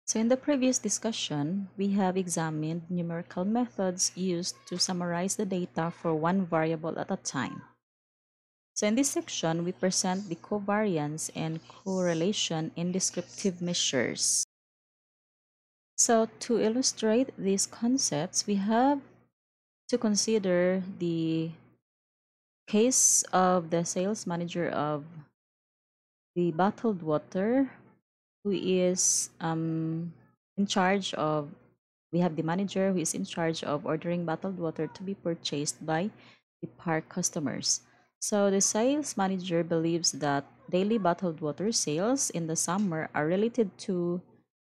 So in the previous discussion, we have examined numerical methods used to summarize the data for one variable at a time. So in this section, we present the covariance and correlation in descriptive measures. So to illustrate these concepts, we have to consider the case of the sales manager of the bottled water who is in charge of we have the manager who is in charge of ordering bottled water to be purchased by the park customers. So the sales manager believes that daily bottled water sales in the summer are related to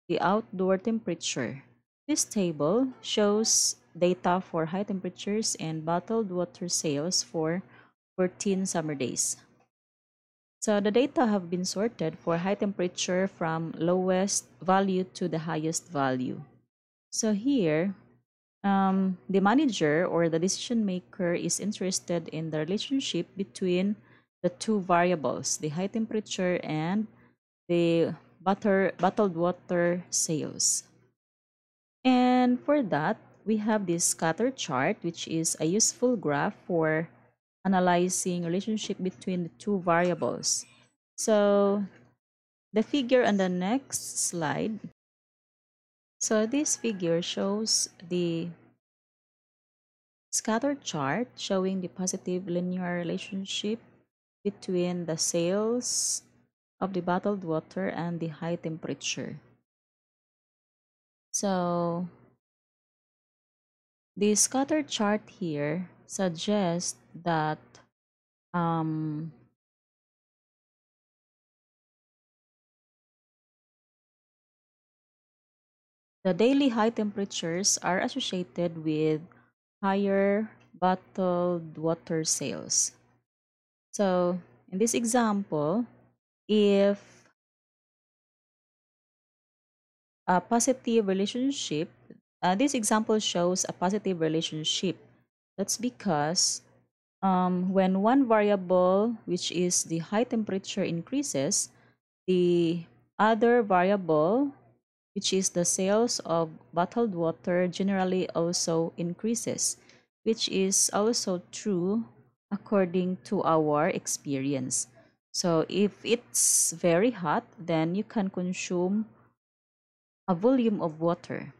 the outdoor temperature. This table shows data for high temperatures and bottled water sales for 14 summer days. So the data have been sorted for high temperature from lowest value to the highest value. So here, the manager or the decision maker is interested in the relationship between the two variables, the high temperature and the bottled water sales. And for that, we have this scatter chart, which is a useful graph for analyzing relationship between the two variables. So the figure on the next slide. So this figure shows the scatter chart showing the positive linear relationship between the sales of the bottled water and the high temperature. So the scatter chart here suggests that um, the daily high temperatures are associated with higher bottled water sales. So in this example, if a positive relationship, this example shows a positive relationship. That's because when one variable, which is the high temperature, increases, the other variable, which is the sales of bottled water, generally also increases, which is also true according to our experience. So if it's very hot, then you can consume a volume of water.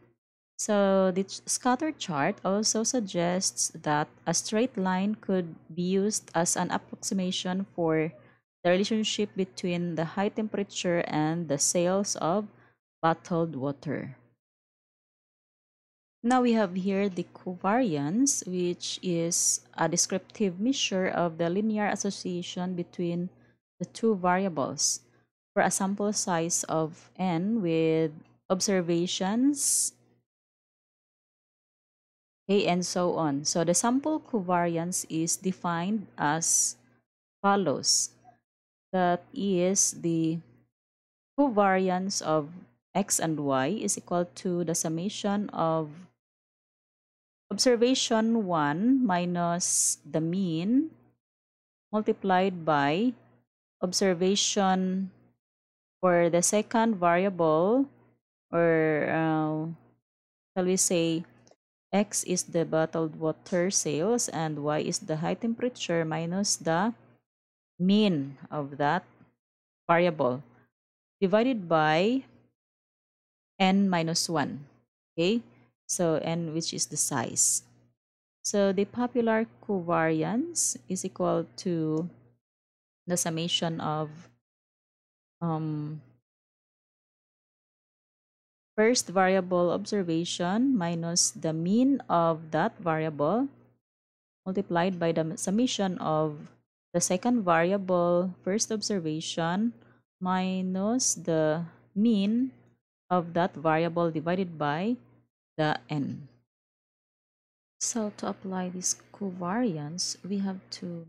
So the scatter chart also suggests that a straight line could be used as an approximation for the relationship between the high temperature and the sales of bottled water. Now we have here the covariance, which is a descriptive measure of the linear association between the two variables for a sample size of n with observations okay, and so on. So the sample covariance is defined as follows. That is the covariance of x and y is equal to the summation of observation 1 minus the mean multiplied by observation for the second variable, or shall we say x is the bottled water sales and y is the high temperature, minus the mean of that variable divided by n minus 1. Okay, so n, which is the size. So the popular covariance is equal to the summation of um, first variable observation minus the mean of that variable multiplied by the summation of the second variable first observation minus the mean of that variable divided by the n. So to apply this covariance, we have to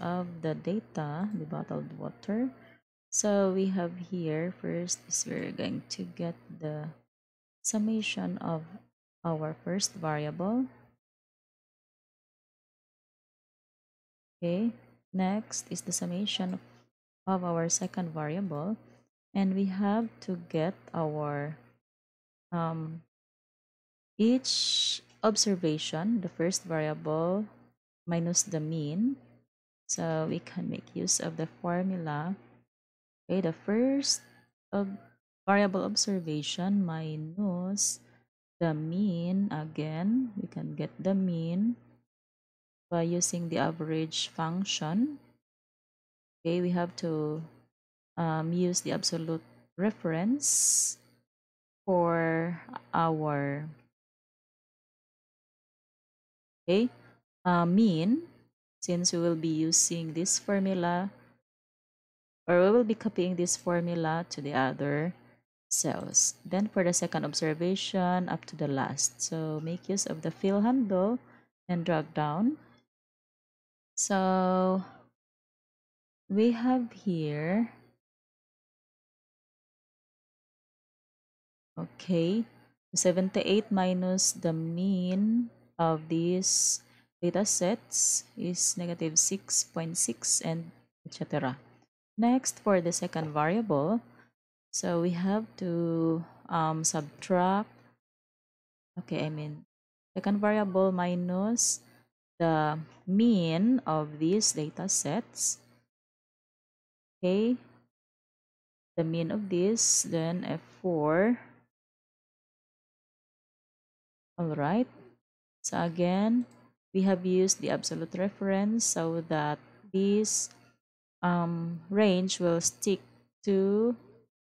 of the data, the bottled water. So we have here first is we're going to get the summation of our first variable. Okay, next is the summation of our second variable, and we have to get our um, each observation, the first variable minus the mean. So we can make use of the formula. Okay, the first ob- variable observation minus the mean. Again, we can get the mean by using the average function. Okay, we have to use the absolute reference for our okay mean, since we will be using this formula, or we will be copying this formula to the other cells. Then for the second observation, up to the last. So make use of the fill handle and drag down. So we have here, okay, 78 minus the mean of these data sets is negative 6.6 and etc. Next, for the second variable, so we have to subtract, okay, I mean, second variable minus the mean of these data sets, okay, the mean of this, then F4, all right. So again, we have used the absolute reference so that this range will stick to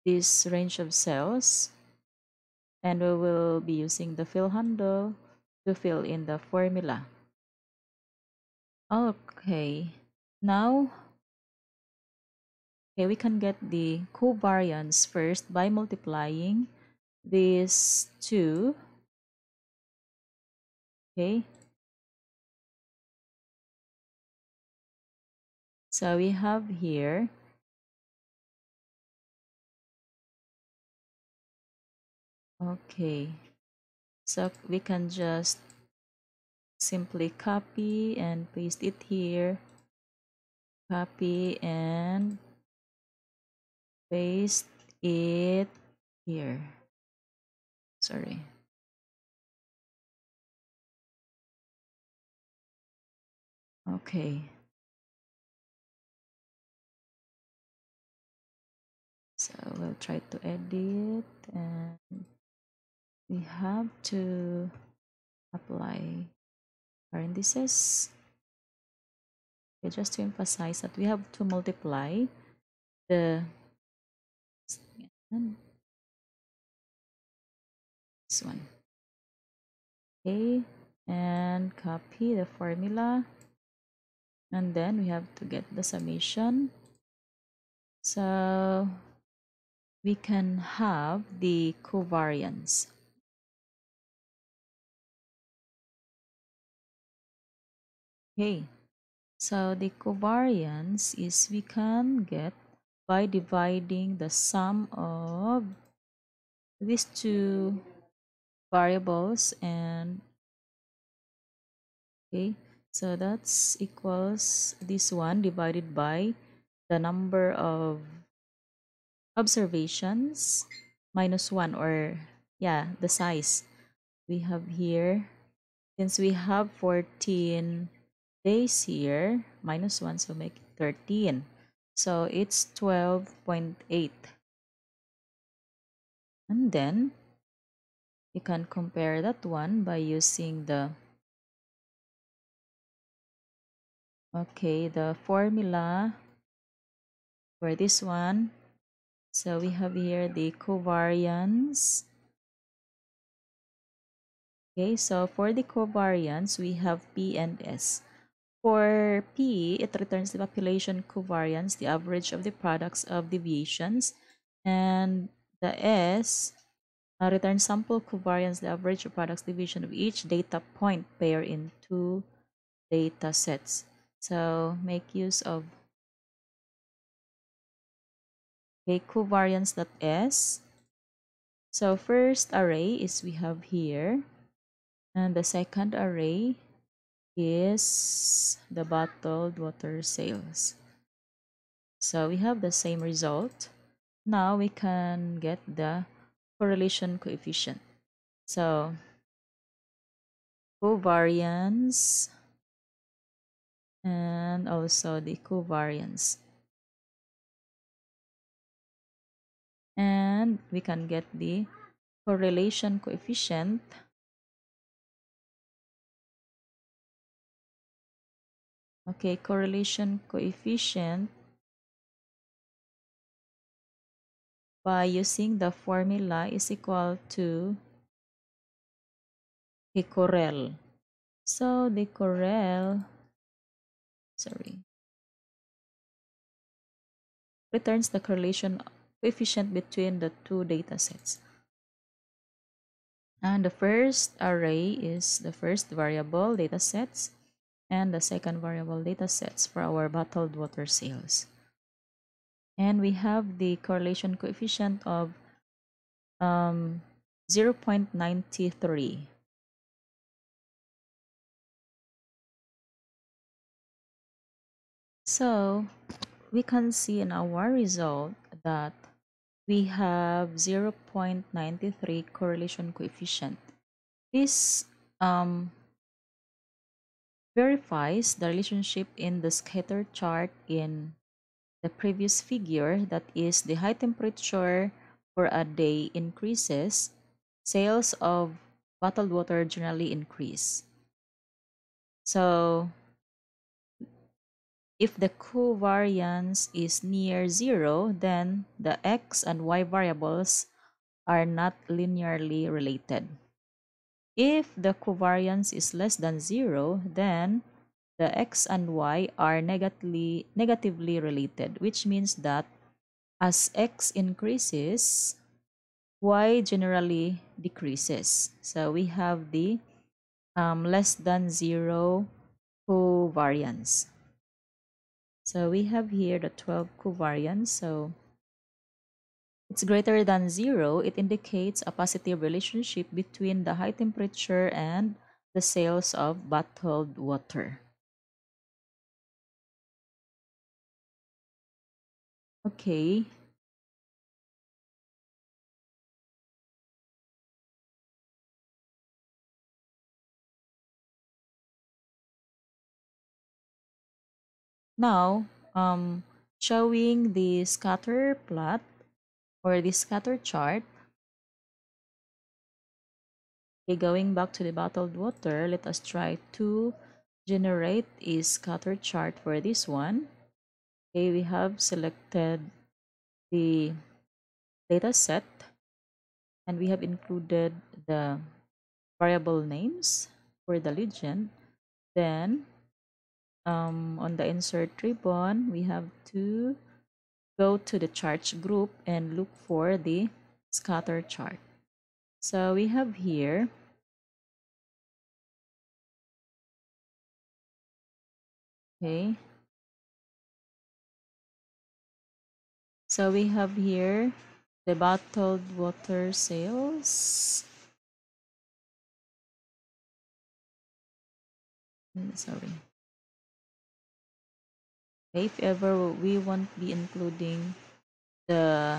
this range of cells, and we will be using the fill handle to fill in the formula. Okay, now okay, we can get the covariance first by multiplying these two. Okay, so we have here, okay, so we can just simply copy and paste it here, copy and paste it here. Sorry. Okay. So we'll try to edit, and we have to apply parentheses. Okay, just to emphasize that we have to multiply the this one. Okay, and copy the formula, and then we have to get the summation. So we can have the covariance. Okay, so the covariance is we can get by dividing the sum of these two variables, and okay, so that's equals this one divided by the number of observations minus one, or yeah, the size we have here. Since we have 14 days here, minus 1, so make it 13. So it's 12.8. And then you can compare that one by using the, okay, the formula for this one. So we have here the covariance. Okay, so for the covariance, we have P and S. For P, it returns the population covariance, the average of the products of deviations, and the S returns sample covariance, the average of products deviation of each data point pair in two data sets. So make use of a covariance.S. So first array is we have here, and the second array is the bottled water sales. So we have the same result. Now we can get the correlation coefficient. So covariance and also the covariance. And we can get the correlation coefficient. Okay, correlation coefficient by using the formula is equal to Correl. So the Correl, sorry, returns the correlation coefficient between the two data sets. And the first array is the first variable data sets and the second variable data sets for our bottled water sales. And we have the correlation coefficient of 0.93. So we can see in our result that we have 0.93 correlation coefficient. This verifies the relationship in the scatter chart in the previous figure, that is, the high temperature for a day increases, sales of bottled water generally increase. So if the covariance is near zero, then the x and y variables are not linearly related. If the covariance is less than zero, then the x and y are negatively related, which means that as x increases, y generally decreases. So we have the less than zero covariance. So we have here the 12 covariance. So it's greater than zero. It indicates a positive relationship between the high temperature and the sales of bottled water. Okay. Now, showing the scatter plot or the scatter chart. Okay, going back to the bottled water, let us try to generate a scatter chart for this one. Okay, we have selected the data set and we have included the variable names for the legend. Then on the insert ribbon, we have to go to the charts group and look for the scatter chart. So we have here okay. So we have here the bottled water sales. Sorry. Okay, if ever we won't be including the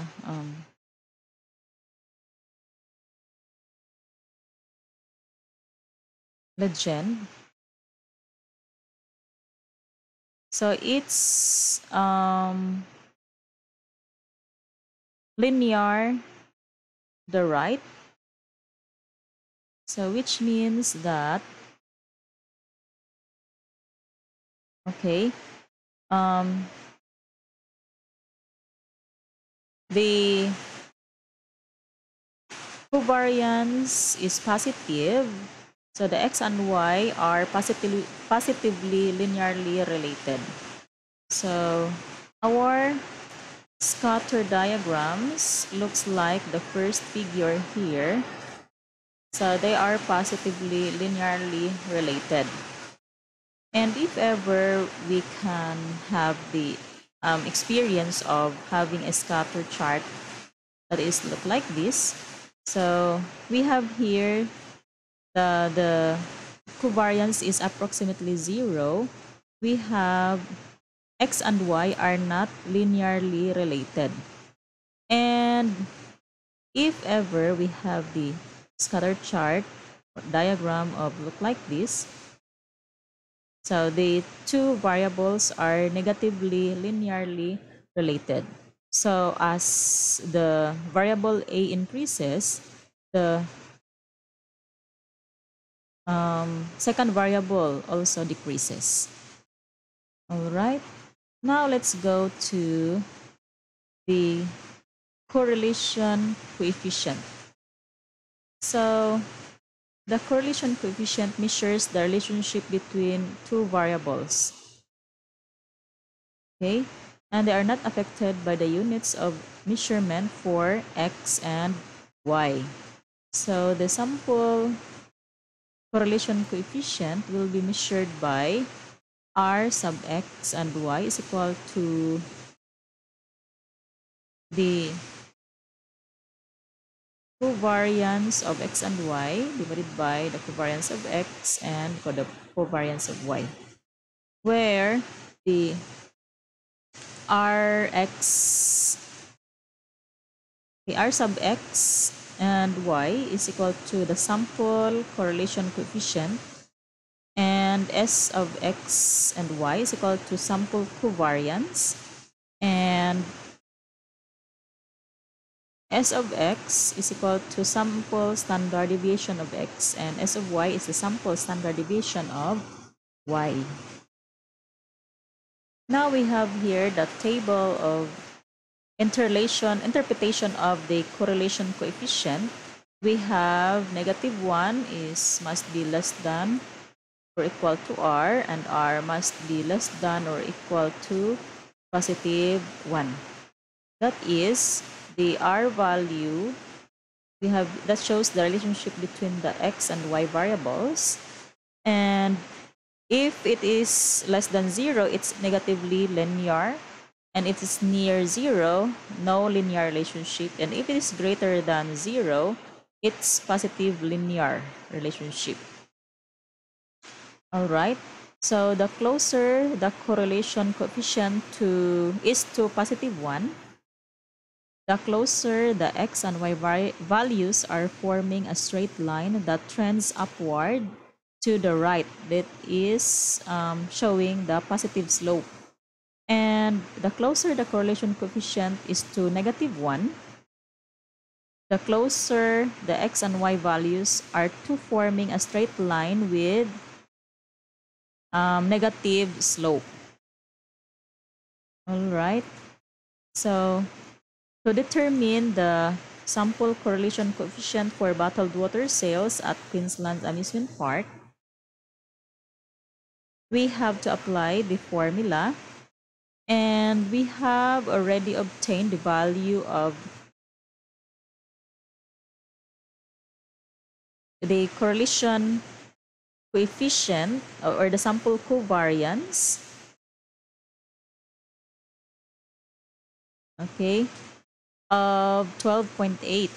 legend. So it's linear the right. So which means that okay, um the covariance is positive. So the x and y are positively linearly related. So our scatter diagrams looks like the first figure here. So they are positively linearly related. And if ever we can have the experience of having a scatter chart that is look like this. So we have here the covariance is approximately zero. We have x and y are not linearly related. And If ever we have the scatter chart or diagram of look like this, so the two variables are negatively linearly related. So as the variable A increases, the second variable also decreases. All right. Now let's go to the correlation coefficient. So the correlation coefficient measures the relationship between two variables. Okay, and they are not affected by the units of measurement for x and y. So the sample correlation coefficient will be measured by r sub x and y is equal to the covariance of x and y divided by the covariance of x and the covariance of y, where the rx, the r sub x and y is equal to the sample correlation coefficient, and s of x and y is equal to sample covariance, and S of x is equal to sample standard deviation of x, and S of y is the sample standard deviation of y. Now we have here the table of interpretation of the correlation coefficient. We have -1 is must be less than or equal to r, and r must be less than or equal to +1. That is the r value we have that shows the relationship between the x and y variables, and if it is less than 0, it's negatively linear, and if it's near 0, no linear relationship, and if it is greater than 0, it's positive linear relationship. All right, so the closer the correlation coefficient is to +1, the closer the x and y values are forming a straight line that trends upward to the right, that is showing the positive slope. And the closer the correlation coefficient is to -1, the closer the x and y values are to forming a straight line with negative slope. All right, so to determine the sample correlation coefficient for bottled water sales at Queensland Amusement Park, we have to apply the formula, and we have already obtained the value of the correlation coefficient or the sample covariance, okay, of 12.8.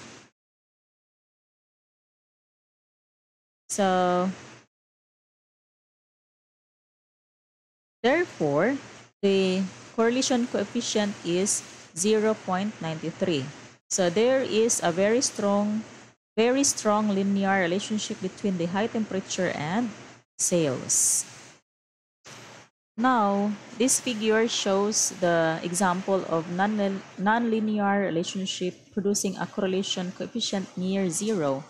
So therefore, the correlation coefficient is 0.93. So there is a very strong linear relationship between the high temperature and sales. Now, this figure shows the example of nonlinear relationship producing a correlation coefficient near 0.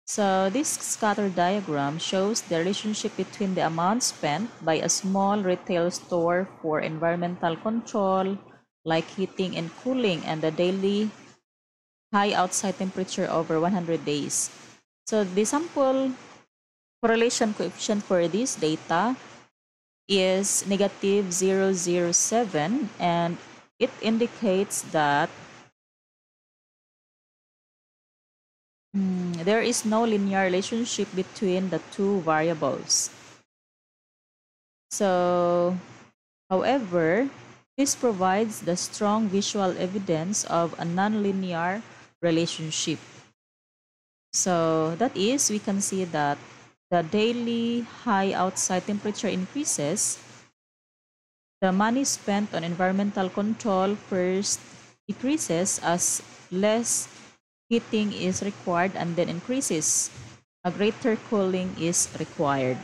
So this scatter diagram shows the relationship between the amount spent by a small retail store for environmental control, like heating and cooling, and the daily high outside temperature over 100 days. So the sample correlation coefficient for this data is -0.007, and it indicates that there is no linear relationship between the two variables. So, however, this provides the strong visual evidence of a nonlinear relationship. So that is, we can see that the daily high outside temperature increases, the money spent on environmental control first decreases as less heating is required and then increases. A greater cooling is required.